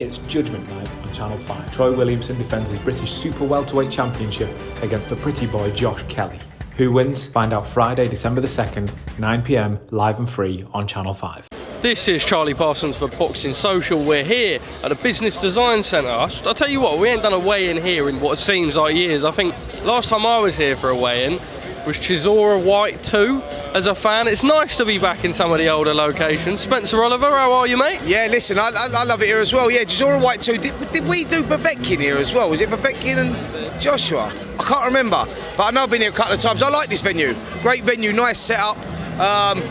It's Judgment Night on Channel 5. Troy Williamson defends his British Super Welterweight Championship against the pretty boy Josh Kelly. Who wins? Find out Friday, December the 2nd, 9 PM, live and free on Channel 5. This is Charlie Parsons for Boxing Social. We're here at the Business Design Centre. I'll tell you what, we ain't done a weigh-in here in what seems like years. I think last time I was here for a weigh-in was Chisora White 2 as a fan. It's nice to be back in some of the older locations. Spencer Oliver, how are you, mate? Yeah, listen, I love it here as well. Yeah, Chisora White 2. Did we do Povetkin here as well? Was it Povetkin and Joshua? I can't remember, but I know I've been here a couple of times. I like this venue. Great venue, nice setup.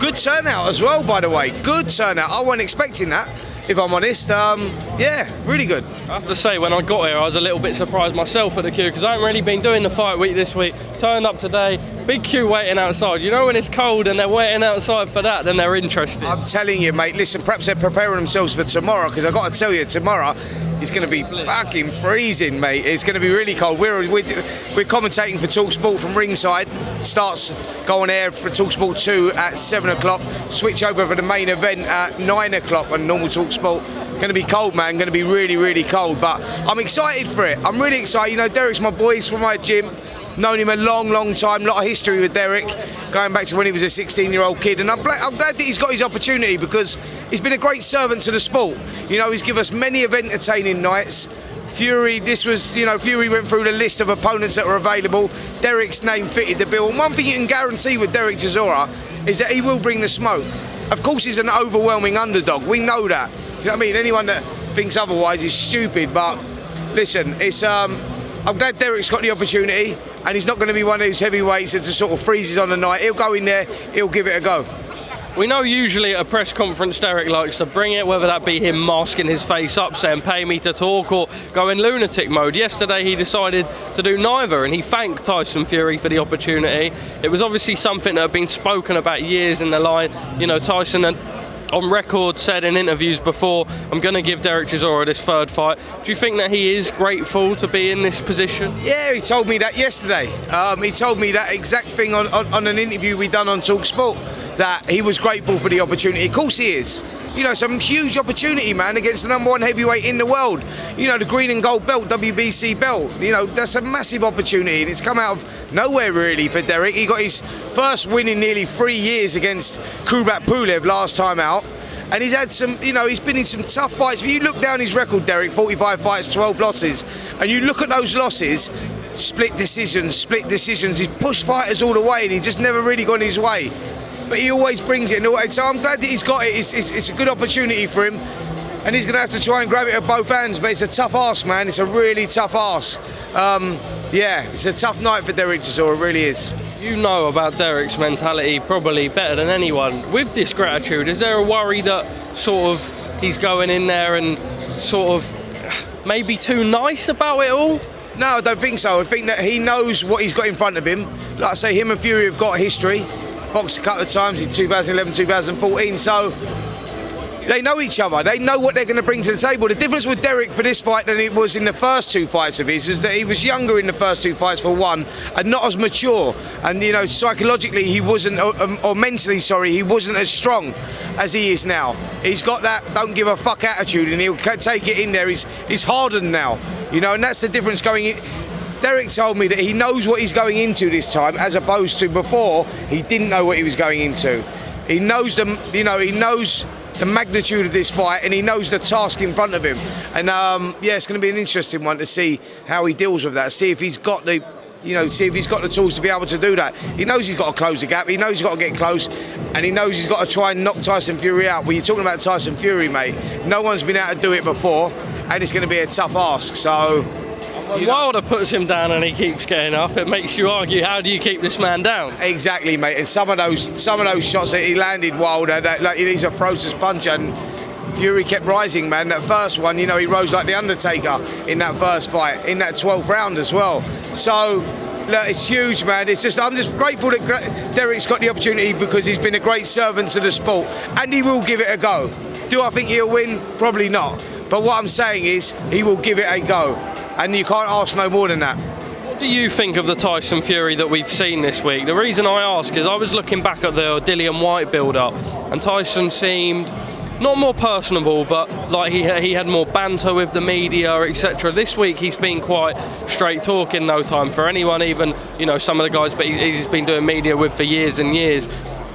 Good turnout as well, by the way. Good turnout. I wasn't expecting that, if I'm honest. Yeah, really good. I have to say, when I got here, I was a little bit surprised myself at the queue because I haven't really been doing the fight week this week. Turned up today, big queue waiting outside. You know when it's cold and they're waiting outside for that, then they're interested. I'm telling you, mate, listen, perhaps they're preparing themselves for tomorrow because I've got to tell you, tomorrow it's going to be fucking freezing, mate. It's going to be really cold. We're commentating for TalkSport from ringside. Starts go on air for TalkSport 2 at 7 o'clock. Switch over for the main event at 9 o'clock on normal TalkSport. Going to be cold, man. Going to be really, really cold. But I'm excited for it. I'm really excited. You know, Derek's my boy. He's from my gym. Known him a long, long time. A lot of history with Derek, going back to when he was a 16-year-old kid. And I'm glad that he's got his opportunity because he's been a great servant to the sport. You know, he's given us many of entertaining nights. Fury, Fury went through the list of opponents that were available. Derek's name fitted the bill. And one thing you can guarantee with Derek Chisora is that he will bring the smoke. Of course, he's an overwhelming underdog. We know that. Do you know what I mean? Anyone that thinks otherwise is stupid. But listen, it's I'm glad Derek's got the opportunity, and he's not going to be one of those heavyweights that just sort of freezes on the night. He'll go in there, he'll give it a go. We know usually at a press conference Derek likes to bring it, whether that be him masking his face up, saying pay me to talk, or go in lunatic mode. Yesterday he decided to do neither, and he thanked Tyson Fury for the opportunity. It was obviously something that had been spoken about years in the line. You know, Tyson had on record said in interviews before, I'm going to give Derek Chisora this third fight. Do you think that he is grateful to be in this position? Yeah, he told me that yesterday. He told me that exact thing on an interview we done on TalkSport, that he was grateful for the opportunity. Of course he is. You know, some huge opportunity, man, against the #1 heavyweight in the world. You know, the green and gold belt, WBC belt. You know, that's a massive opportunity, and it's come out of nowhere, really, for Derek. He got his first win in nearly 3 years against Kubrat Pulev last time out. And he's had some, you know, he's been in some tough fights. If you look down his record, Derek, 45 fights, 12 losses, and you look at those losses, split decisions. He's pushed fighters all the way, and he just never really gone his way. But he always brings it. So I'm glad that he's got it. It's a good opportunity for him. And he's going to have to try and grab it with both hands. But it's a tough ask, man. It's a really tough ask. Yeah, it's a tough night for Derek Chisora. It really is. You know about Derek's mentality probably better than anyone. With this gratitude, is there a worry that sort of he's going in there and sort of maybe too nice about it all? No, I don't think so. I think that he knows what he's got in front of him. Like I say, him and Fury have got history. Boxed a couple of times in 2011, 2014, so they know each other. They know what they're going to bring to the table. The difference with Derek for this fight than it was in the first 2 fights of his is that he was younger in the first 2 fights, for one, and not as mature. And, you know, psychologically he wasn't, or mentally, sorry, he wasn't as strong as he is now. He's got that don't give a fuck attitude, and he'll take it in there. He's hardened now, you know, and that's the difference going in. Derek told me that he knows what he's going into this time, as opposed to before, he didn't know what he was going into. He knows he knows the magnitude of this fight, and he knows the task in front of him. And yeah, it's going to be an interesting one to see how he deals with that. See if he's got the, the tools to be able to do that. He knows he's got to close the gap. He knows he's got to get close, and he knows he's got to try and knock Tyson Fury out. When you're talking about Tyson Fury, mate, no one's been able to do it before, and it's going to be a tough ask. So. Wilder puts him down and he keeps getting up. It makes you argue, how do you keep this man down? Exactly, mate. And some of those shots that he landed, Wilder, he's a ferocious puncher, and Fury kept rising, man. That first one, you know, he rose like the Undertaker in that first fight, in that 12th round as well. So, look, it's huge, man. I'm just grateful that Derek's got the opportunity because he's been a great servant to the sport, and he will give it a go. Do I think he'll win? Probably not. But what I'm saying is, he will give it a go. And you can't ask no more than that. What do you think of the Tyson Fury that we've seen this week? The reason I ask is I was looking back at the Dillian White build-up, and Tyson seemed not more personable, but like he had more banter with the media, etc. This week he's been quite straight talking, no time for anyone, even, you know, some of the guys, but he's been doing media with for years and years.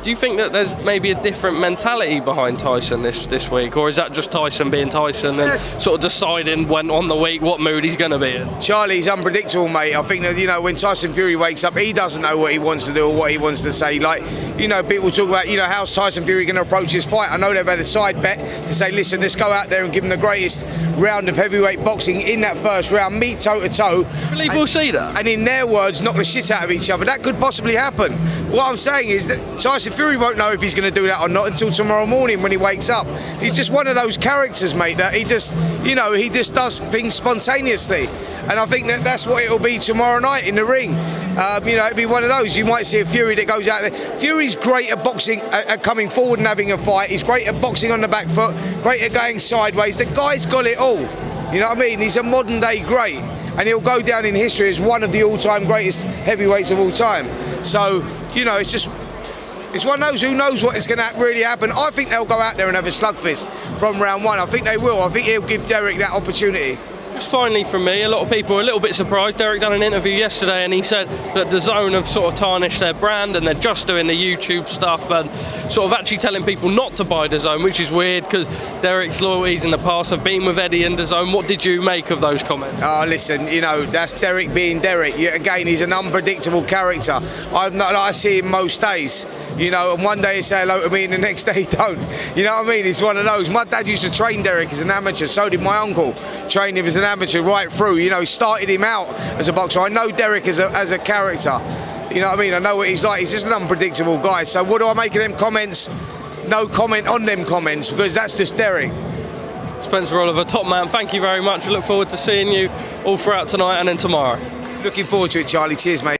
Do you think that there's maybe a different mentality behind Tyson this week, or is that just Tyson being Tyson and sort of deciding when on the week what mood he's going to be in? Charlie's unpredictable, mate. I think that, you know, when Tyson Fury wakes up, he doesn't know what he wants to do or what he wants to say. Like, you know, people talk about, you know, how's Tyson Fury going to approach his fight. I know they've had a side bet to say, listen, let's go out there and give him the greatest round of heavyweight boxing in that first round, meet toe to toe. I believe we'll see that. And in their words, knock the shit out of each other. That could possibly happen. What I'm saying is that Tyson Fury won't know if he's going to do that or not until tomorrow morning when he wakes up. He's just one of those characters, mate, that he just, you know, he just does things spontaneously. And I think that that's what it'll be tomorrow night in the ring. You know, it'll be one of those. You might see a Fury that goes out there. Fury's great at boxing, at coming forward and having a fight. He's great at boxing on the back foot, great at going sideways. The guy's got it all. You know what I mean? He's a modern day great. And he'll go down in history as one of the all-time greatest heavyweights of all time. So, you know, it's one of those, who knows what is going to really happen. I think they'll go out there and have a slugfest from round one. I think they will. I think he'll give Derek that opportunity. Just finally from me, a lot of people were a little bit surprised. Derek done an interview yesterday and he said that DAZN have sort of tarnished their brand and they're just doing the YouTube stuff and sort of actually telling people not to buy DAZN, which is weird because Derek's loyalties in the past have been with Eddie and DAZN. What did you make of those comments? Oh, listen, you know, that's Derek being Derek. Again, he's an unpredictable character. I see him most days. You know, and one day he say hello to me and the next day he don't. You know what I mean? It's one of those. My dad used to train Derek as an amateur, so did my uncle. Trained him as an amateur right through. You know, he started him out as a boxer. I know Derek as a character. You know what I mean? I know what he's like. He's just an unpredictable guy. So what do I make of them comments? No comment on them comments, because that's just Derek. Spencer Oliver, top man, thank you very much. We look forward to seeing you all throughout tonight and then tomorrow. Looking forward to it, Charlie. Cheers, mate.